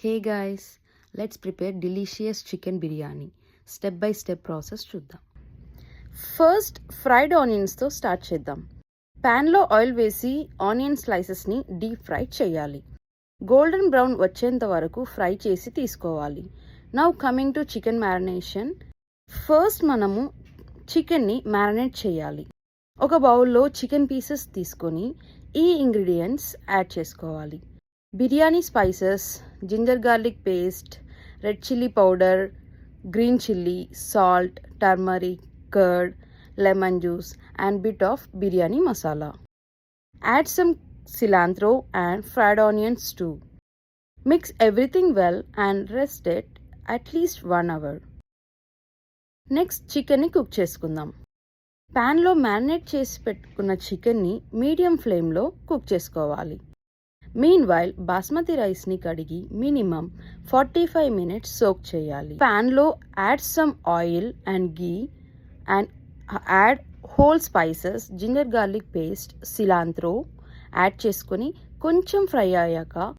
Hey guys, let's prepare delicious chicken biryani. Step by step process చూద్దాం. First fried ఆనియన్స్తో start చేద్దాం. ప్యాన్లో oil వేసి onion స్లైసెస్ని deep fry చేయాలి. Golden brown వచ్చేంత వరకు ఫ్రై చేసి తీసుకోవాలి. Now coming to chicken marination. First మనము చికెన్ని మ్యారినేట్ చేయాలి. ఒక బౌల్లో చికెన్ పీసెస్ తీసుకొని ఈ ఇంగ్రీడియంట్స్ యాడ్ చేసుకోవాలి. Biryani spices, ginger garlic paste, red chilli powder, green chilli, salt, turmeric, curd, lemon juice and bit of biryani masala. Add some cilantro and fried onions too. Mix everything well and rest it at least 1 hour. Next చికెన్ని cook చేసుకుందాం. ప్యాన్లో marinate చేసి పెట్టుకున్న చికెన్ని medium ఫ్లేమ్లో cook చేసుకోవాలి. Mean while basmati రైస్ని కడిగి మినిమం 45 minutes సోక్ చేయాలి. ప్యాన్లో add some oil and ghee and add whole spices, ginger garlic paste, cilantro add చేసుకొని కొంచెం ఫ్రై అయ్యాక,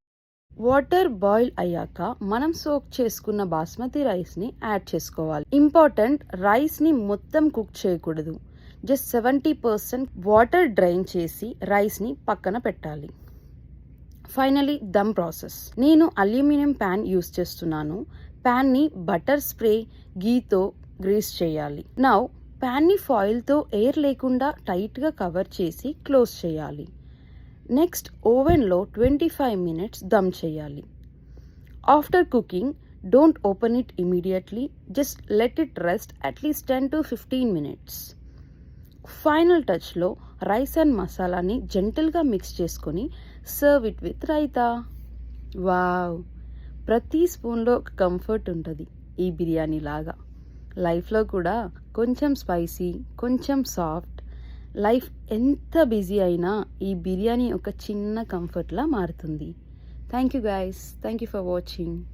వాటర్ బాయిల్ అయ్యాక మనం సోక్ చేసుకున్న బాస్మతి రైస్ని యాడ్ చేసుకోవాలి. ఇంపార్టెంట్, రైస్ని మొత్తం కుక్ చేయకూడదు. జస్ట్ 70% వాటర్ డ్రైన్ చేసి రైస్ని పక్కన పెట్టాలి. Finally dum process. నేను అల్యూమినియం ప్యాన్ యూస్ చేస్తున్నాను. ప్యాన్ని బటర్ స్ప్రే, గీతో గ్రీస్ చేయాలి. నౌ ప్యాన్ని ఫాయిల్తో ఎయిర్ లేకుండా టైట్గా కవర్ చేసి క్లోజ్ చేయాలి. నెక్స్ట్ ఓవెన్లో 25 minutes దమ్ చేయాలి. After cooking don't open it immediately, just let it rest at least 10 to 15 minutes. Final టచ్లో రైస్ అండ్ మసాలాని జెంటల్గా మిక్స్ చేసుకొని serve it with raita. Wow! ప్రతి స్పూన్లో ఒక కంఫర్ట్ ఉంటుంది ఈ బిర్యానీ లాగా. లైఫ్లో కూడా కొంచెం స్పైసీ, కొంచెం సాఫ్ట్. లైఫ్ ఎంత బిజీ అయినా ఈ బిర్యానీ ఒక చిన్న కంఫర్ట్లా మారుతుంది. Thank you guys. Thank you for watching.